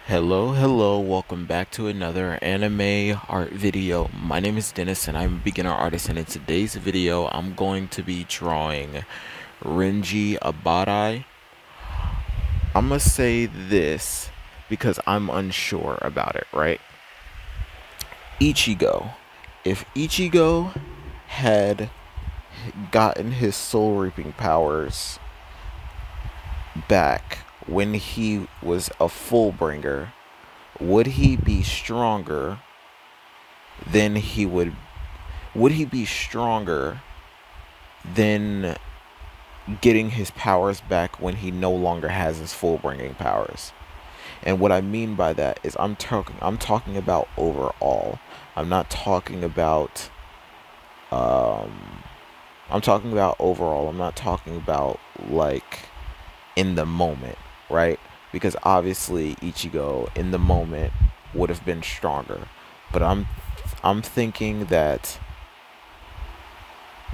Hello, welcome back to another anime art video. My name is Dennis and I'm a beginner artist, and in today's video I'm going to be drawing Renji Abarai. I'm gonna say this because I'm unsure about it, right? Ichigo. If Ichigo had gotten his soul reaping powers back when he was a full bringer, would he be stronger than would he be stronger than getting his powers back when he no longer has his full bringing powers? And what I mean by that is I'm talking about overall. I'm not talking about um I'm talking about overall. I'm not talking about like in the moment, right? Because obviously Ichigo in the moment would have been stronger. But I'm thinking that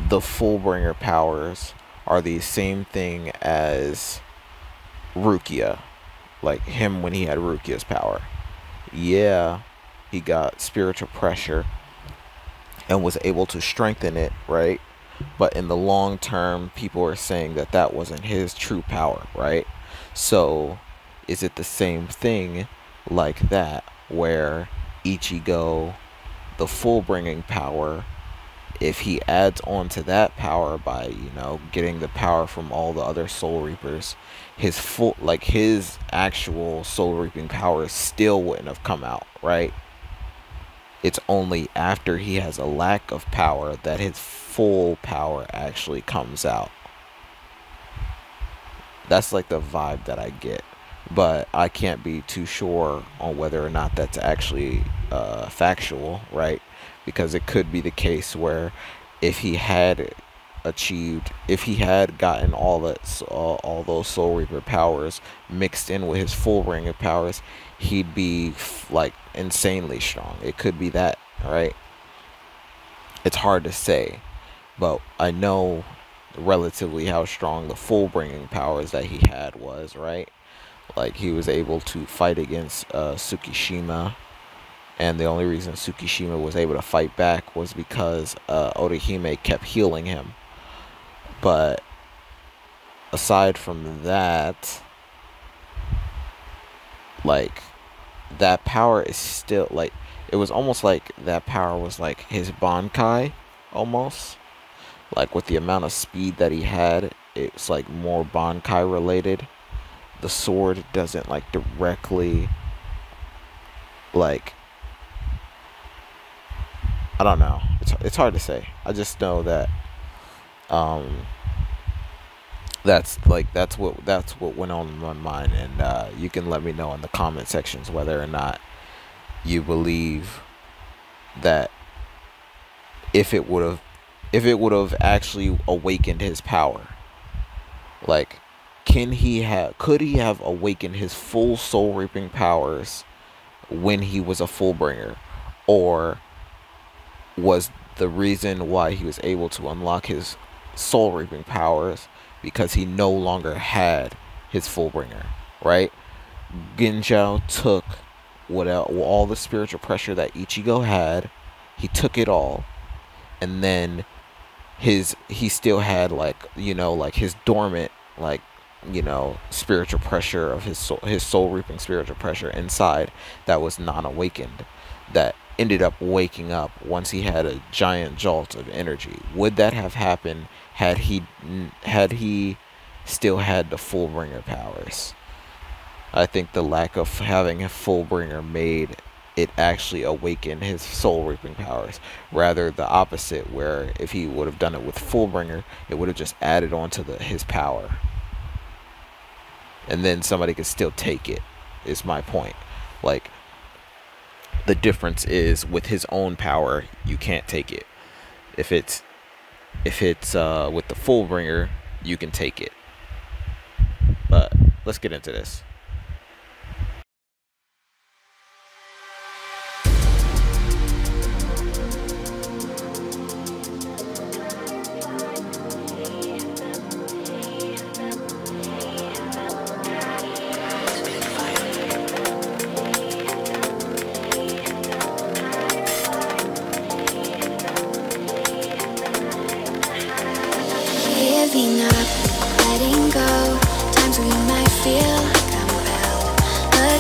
the Fullbringer powers are the same thing as Rukia, like him when he had Rukia's power. Yeah, he got spiritual pressure and was able to strengthen it, right? But in the long term, people are saying that that wasn't his true power, right? So, is it the same thing like that, where Ichigo, the full bringing power, if he adds on to that power by, getting the power from all the other soul reapers, his actual soul reaping powers still wouldn't have come out, right? It's only after he has a lack of power that his full power actually comes out. That's like the vibe that I get. But I can't be too sure on whether or not that's actually factual, right? Because it could be the case where if he had if he had gotten all those Soul Reaper powers mixed in with his full ring of powers, he'd be like insanely strong. It could be that, right? It's hard to say, but I know relatively how strong the full bringing powers that he had was, right? Like he was able to fight against Tsukishima, and the only reason Tsukishima was able to fight back was because Orihime kept healing him. But aside from that, like, that power is still like, it was almost like that power was like his Bankai, almost. Like with the amount of speed that he had, it's like more Bankai related. The sword doesn't like directly, like, I don't know. It's hard to say. I just know that um that's what went on in my mind, and you can let me know in the comment sections whether or not you believe that if it would have actually awakened his power. Like, could he have awakened his full soul reaping powers when he was a full bringer? Or was the reason why he was able to unlock his soul reaping powers because he no longer had his full bringer, right? Ginjao took all the spiritual pressure that Ichigo had. He took it all, and then he still had, like, like his dormant, like, spiritual pressure of his soul reaping spiritual pressure inside that was non-awakened, that ended up waking up once he had a giant jolt of energy. Would that have happened had he still had the full bringer powers? I think the lack of having a full bringer made it actually awaken his soul reaping powers, rather the opposite, where if he would have done it with full bringer, it would have just added on to his power, and then somebody could still take it, is my point. Like, the difference is with his own power, you can't take it. If it's with the full bringer, you can take it. But let's get into this.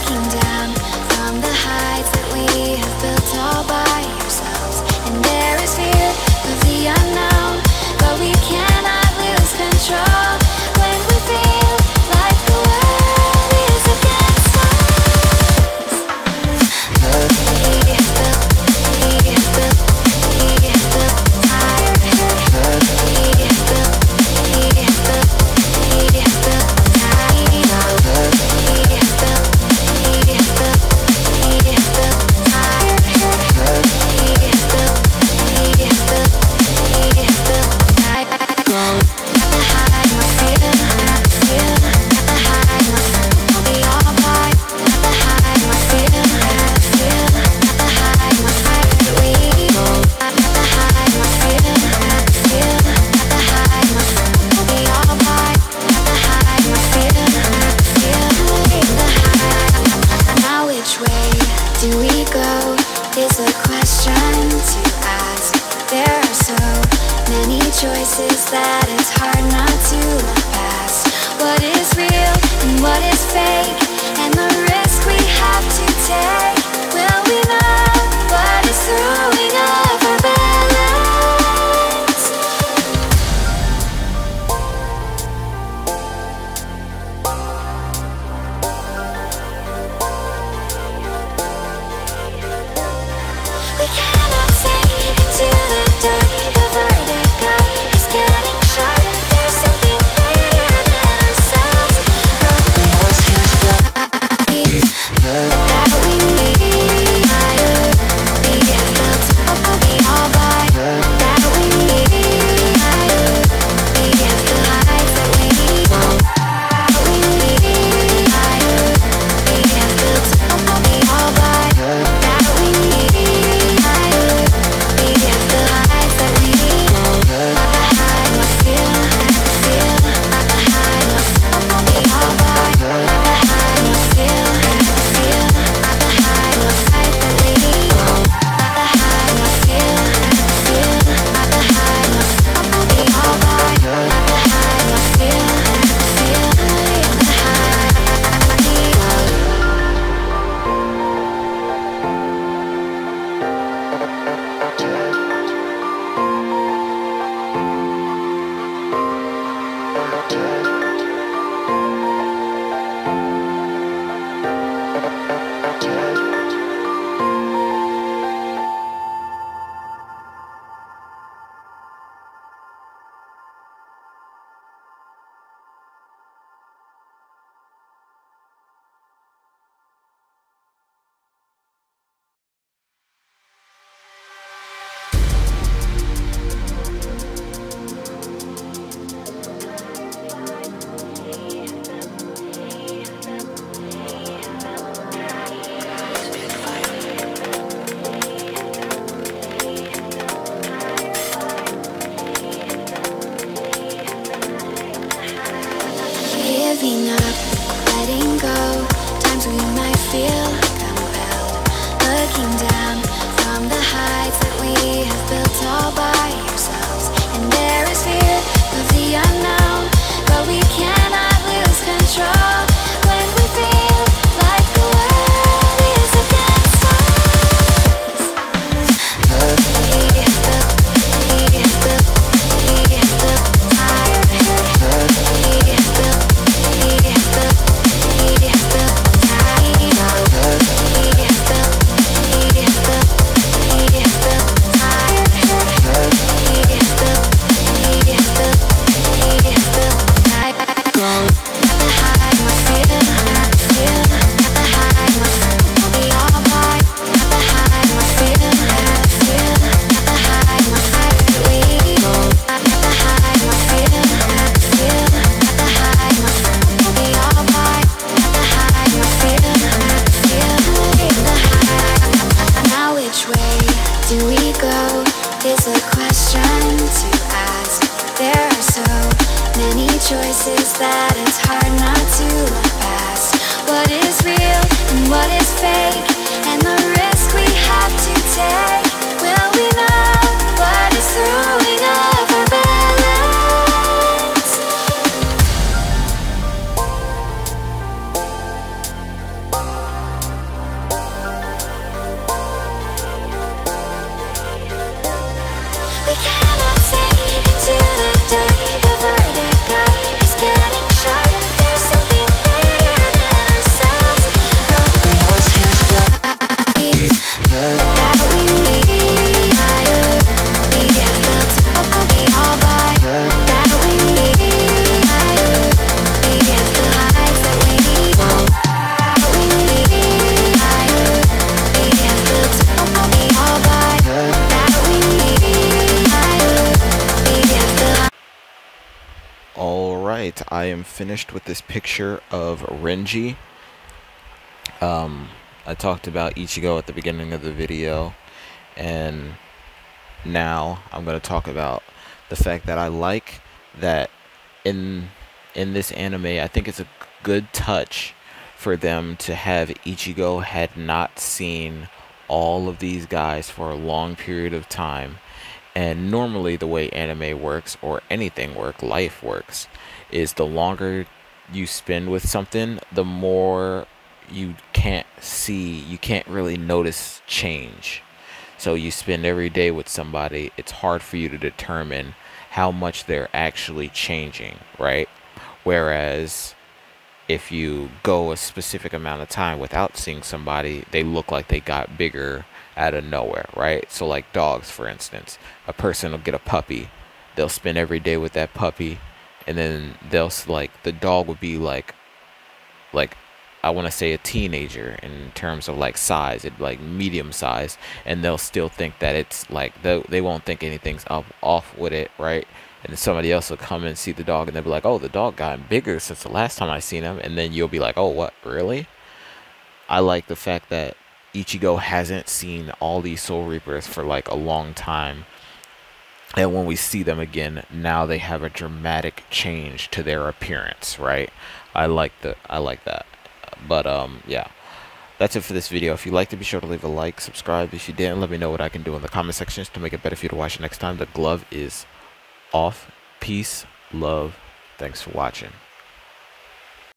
looking down from the heights that we have built all by ourselves. And there is fear of the unknown, but we cannot lose control when we feel like the world is against us. Choices that it's hard not to look past. What is real and what is fake, and the risk we have to take. Will we know what is throwing off our balance? We cannot sink into the dark. The vertigo is getting sharp. There's something greater than ourselves. Probably was just that we need. We have built all by that we need. We have the heights that we need. We need. We have built all by that we need. We have the heights that we need. I feel, we all by I feel, the height that we need. I feel, we all by I feel, the height we need. Giving up, letting go. Times we might feel compelled. Looking down from the heights that we have built all by ourselves. And there is fear of the unknown, but we cannot lose control when we feel like the world is against us. Choices that it's hard not to look past. What is real and what is fake, and the risk we have to take. Will we know what is throwing off our balance? I am finished with this picture of Renji. I talked about Ichigo at the beginning of the video, and now I'm going to talk about the fact that I like that in this anime, I think it's a good touch for them to have Ichigo had not seen all of these guys for a long period of time. And normally the way anime works, or anything life works, is the longer you spend with something, the more you can't really notice change. So you spend every day with somebody, it's hard for you to determine how much they're actually changing, right? Whereas if you go a specific amount of time without seeing somebody, they look like they got bigger out of nowhere, right? So like dogs, for instance, a person will get a puppy, they'll spend every day with that puppy, and then the dog would be like I want to say a teenager in terms of like size, it like medium size, and they'll still think that it's like they won't think anything's off with it, right? And then somebody else will come and see the dog, and they'll be like, "Oh, the dog got bigger since the last time I seen him," and then you'll be like, "Oh, what, really?" I like the fact that Ichigo hasn't seen all these Soul Reapers for like a long time, and when we see them again, now they have a dramatic change to their appearance, right? I like that. But yeah, that's it for this video. If you liked it, be sure to leave a like, subscribe. If you didn't, let me know what I can do in the comment sections to make it better for you to watch next time. The glove is off. Peace, love, thanks for watching.